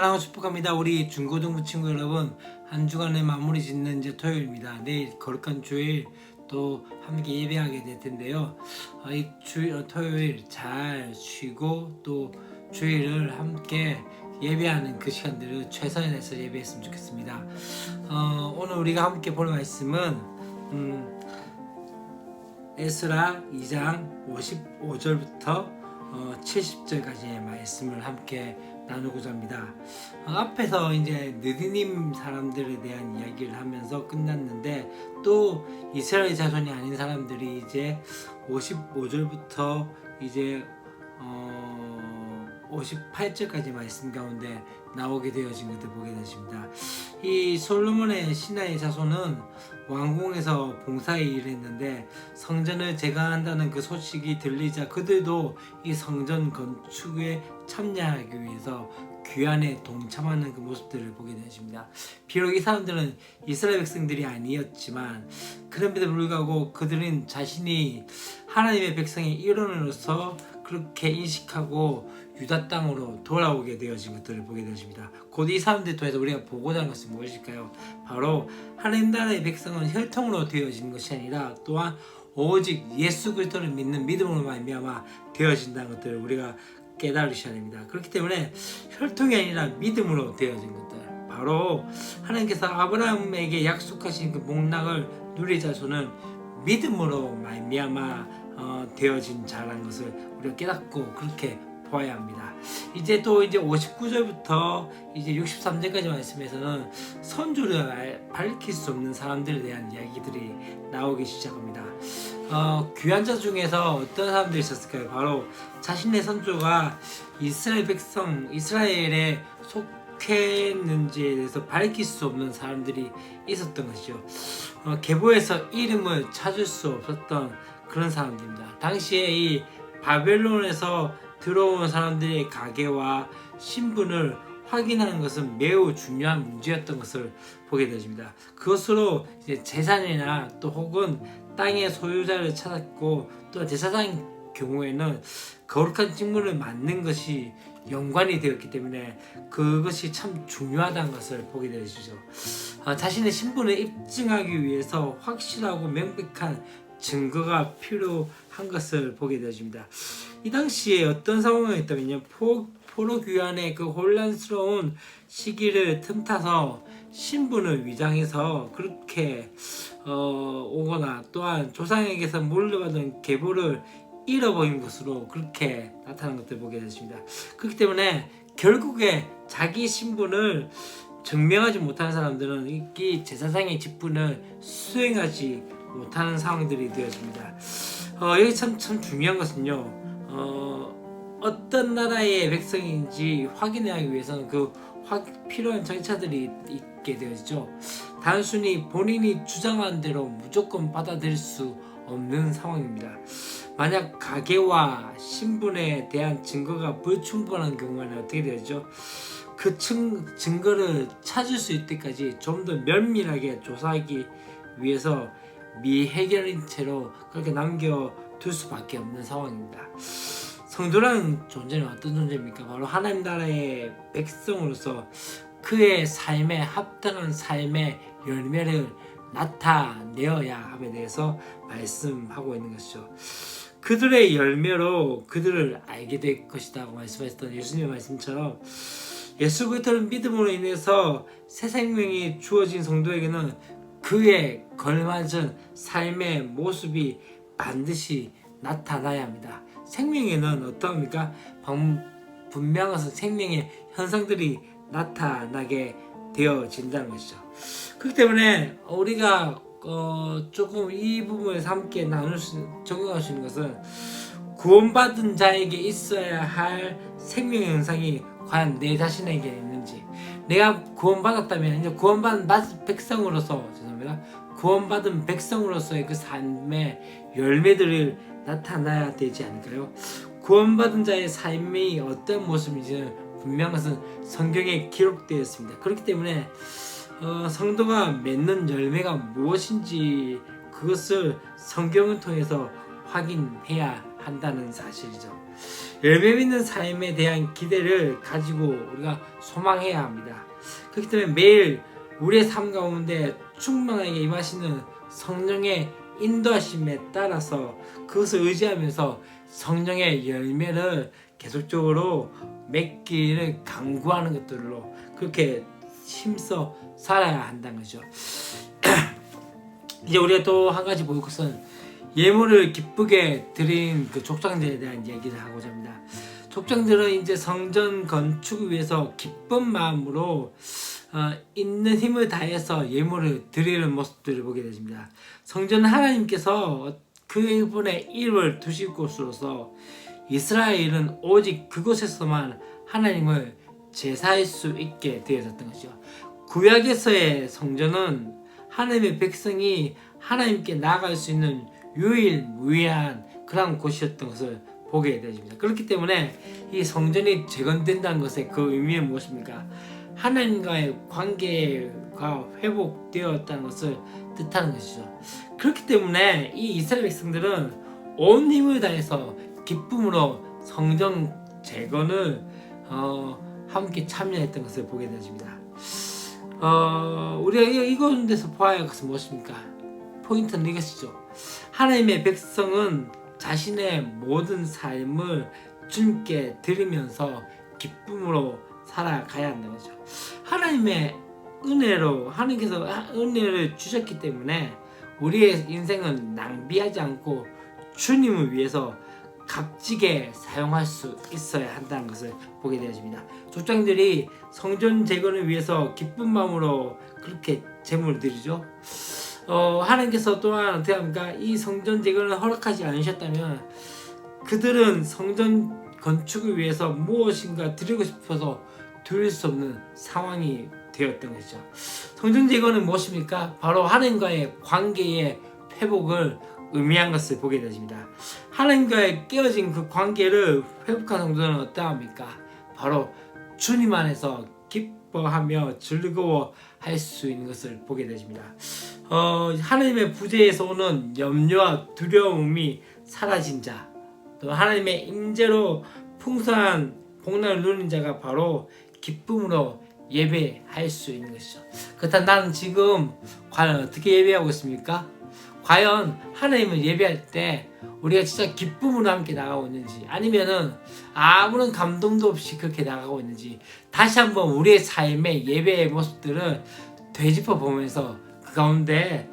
사랑하고 축복합니다. 우리 중고등부 친구 여러분, 한 주간의 마무리 짓는 이제 토요일입니다. 내일 거룩한 주일 또 함께 예배하게 될 텐데요. 이 토요일 잘 쉬고 또 주일을 함께 예배하는 그 시간들을 최선을 다해서 예배했으면 좋겠습니다. 오늘 우리가 함께 볼 말씀은 에스라 2장 55절부터 70절까지의 말씀을 함께 나누고자 합니다. 앞에서 이제 느디님 사람들에 대한 이야기를 하면서 끝났는데, 또 이스라엘 자손이 아닌 사람들이 이제 55절부터 이제 58절까지 말씀 가운데 나오게 되어진 것들 보게 되십니다. 이 솔로몬의 신하의 자손은 왕궁에서 봉사에 일했는데, 성전을 재건한다는 그 소식이 들리자 그들도 이 성전 건축에 참여하기 위해서 귀환에 동참하는 그 모습들을 보게 되십니다. 비록 이 사람들은 이스라엘 백성들이 아니었지만, 그럼에도 불구하고 그들은 자신이 하나님의 백성의 일원으로서 그렇게 인식하고 유다 땅으로 돌아오게 되어진 것들을 보게 되십니다. 곧 이 사람들 통해서 우리가 보고자 하는 것은 무엇일까요? 바로 하나님 나라의 백성은 혈통으로 되어진 것이 아니라 또한 오직 예수 그리스도를 믿는 믿음으로 말미암아 되어진다는 것들을 우리가 깨달으셔야 됩니다. 그렇기 때문에 혈통이 아니라 믿음으로 되어진 것들, 바로 하나님께서 아브라함에게 약속하신 그 복락을 누릴 자손은 믿음으로 말미암아 되어진 자라는 것을 우리가 깨닫고 그렇게 보아야 합니다. 이제 또 이제 59절부터 이제 63절까지 말씀에서는 선조를 밝힐 수 없는 사람들에 대한 이야기들이 나오기 시작합니다. 귀환자 중에서 어떤 사람들이 있었을까요? 바로 자신의 선조가 이스라엘 백성, 이스라엘에 속했는지에 대해서 밝힐 수 없는 사람들이 있었던 것이죠. 계보에서 이름을 찾을 수 없었던 그런 사람들입니다. 당시에 이 바벨론에서 들어온 사람들의 가계와 신분을 확인하는 것은 매우 중요한 문제였던 것을 보게 되십니다. 그것으로 이제 재산이나 또 혹은 땅의 소유자를 찾았고, 또 제사장의 경우에는 거룩한 직무를 맡는 것이 연관이 되었기 때문에 그것이 참 중요하다는 것을 보게 되시죠. 자신의 신분을 입증하기 위해서 확실하고 명백한 증거가 필요한 것을 보게 되십니다. 이 당시에 어떤 상황이었다면요, 포로 귀환의 그 혼란스러운 시기를 틈타서 신분을 위장해서 그렇게 오거나, 또한 조상에게서 물려받은 계보를 잃어버린 것으로 그렇게 나타난 것들을 보게 되십니다. 그렇기 때문에 결국에 자기 신분을 증명하지 못하는 사람들은 이 제사장의 직분을 수행하지 못하는 상황들이 되어집니다. 여기 참 중요한 것은요, 어떤 나라의 백성인지 확인하기 위해서는 필요한 절차들이 있게 되어지죠. 단순히 본인이 주장한 대로 무조건 받아들일 수 없는 상황입니다. 만약 가계와 신분에 대한 증거가 불충분한 경우에는 어떻게 되죠? 그 증거를 찾을 수 있을 때까지 좀 더 면밀하게 조사하기 위해서 미해결인 채로 그렇게 남겨둘 수밖에 없는 상황입니다. 성도라는 존재는 어떤 존재입니까? 바로 하나님 나라의 백성으로서 그의 삶에 합당한 삶의 열매를 나타내어야 함에 대해서 말씀하고 있는 것이죠. 그들의 열매로 그들을 알게 될 것이라고 말씀하셨던 예수님의 말씀처럼, 예수 그리스도를 믿음으로 인해서 새 생명이 주어진 성도에게는 그에 걸맞은 삶의 모습이 반드시 나타나야 합니다. 생명에는 어떠합니까? 분명한 생명의 현상들이 나타나게 되어진다는 것이죠. 그렇기 때문에 우리가 조금 이 부분에서 함께 적용할 수 있는 것은, 구원받은 자에게 있어야 할 생명 현상이 과연 내 자신에게 있는지, 내가 구원받았다면 이제 구원받은 구원받은 백성으로서의 그 삶의 열매들을 나타나야 되지 않을까요? 구원받은 자의 삶이 어떤 모습인지는 분명한 것은 성경에 기록되어 있습니다. 그렇기 때문에 성도가 맺는 열매가 무엇인지 그것을 성경을 통해서 확인해야 한다는 사실이죠. 열매 맺는 삶에 대한 기대를 가지고 우리가 소망해야 합니다. 그렇기 때문에 매일 우리의 삶 가운데 충만하게 임하시는 성령의 인도하심에 따라서 그것을 의지하면서 성령의 열매를 계속적으로 맺기를 강구하는 것들로 그렇게 힘써 살아야 한다는 거죠. 이제 우리가 또 한 가지 볼 것은 예물을 기쁘게 드린 그 족장들에 대한 얘기를 하고자 합니다. 족장들은 이제 성전 건축을 위해서 기쁜 마음으로 있는 힘을 다해서 예물을 드리는 모습들을 보게 되십니다. 성전은 하나님께서 그분의 이름을 두실 곳으로서 이스라엘은 오직 그곳에서만 하나님을 제사할 수 있게 되어졌던 것이죠. 구약에서의 성전은 하나님의 백성이 하나님께 나아갈 수 있는 유일무이한 그런 곳이었던 것을 보게 되십니다. 그렇기 때문에 이 성전이 재건된다는 것의 그 의미는 무엇입니까? 하나님과의 관계가 회복되었다는 것을 뜻하는 것이죠. 그렇기 때문에 이 이스라엘 백성들은 온 힘을 다해서 기쁨으로 성전 재건을 함께 참여했던 것을 보게 되십니다. 우리가 이런 데서 보아야 할 것은 무엇입니까? 포인트는 이것이죠. 하나님의 백성은 자신의 모든 삶을 주님께 드리면서 기쁨으로 살아가야 한다는 거죠. 하나님의 은혜로 하나님께서 은혜를 주셨기 때문에 우리의 인생은 낭비하지 않고 주님을 위해서 값지게 사용할 수 있어야 한다는 것을 보게 되어집니다. 족장들이 성전 재건을 위해서 기쁜 마음으로 그렇게 제물을 드리죠. 하나님께서 또한 어떻게 합니까? 이 성전 재건을 허락하지 않으셨다면 그들은 성전 건축을 위해서 무엇인가 드리고 싶어서 드릴 수 없는 상황이 되었던 것이죠. 성전 재건은 무엇입니까? 바로 하나님과의 관계의 회복을 의미한 것을 보게 되십니다. 하나님과의 깨어진 그 관계를 회복한 성도는 어떠합니까? 바로 주님 안에서 기뻐하며 즐거워할 수 있는 것을 보게 되십니다. 하나님의 부재에서 오는 염려와 두려움이 사라진 자, 또 하나님의 임재로 풍성한 복락을 누리는 자가 바로 기쁨으로 예배할 수 있는 것이죠. 그렇다면 나는 지금 과연 어떻게 예배하고 있습니까? 과연 하나님을 예배할 때 우리가 진짜 기쁨으로 함께 나가고 있는지, 아니면은 아무런 감동도 없이 그렇게 나가고 있는지 다시 한번 우리의 삶의 예배의 모습들을 되짚어 보면서 그 가운데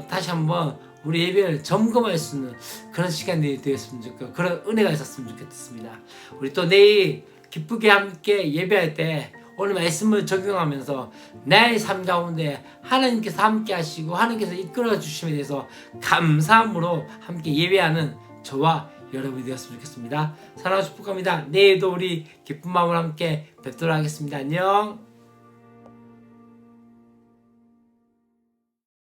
다시 한번 우리 예배를 점검할 수 있는 그런 시간이 되었으면 좋겠고, 그런 은혜가 있었으면 좋겠습니다. 우리 또 내일 기쁘게 함께 예배할 때 오늘 말씀을 적용하면서 나의 삶 가운데 하나님께서 함께 하시고 하나님께서 이끌어 주심에 대해서 감사함으로 함께 예배하는 저와 여러분이 되었으면 좋겠습니다. 사랑하고 축복합니다. 내일도 우리 기쁜 마음으로 함께 뵙도록 하겠습니다. 안녕.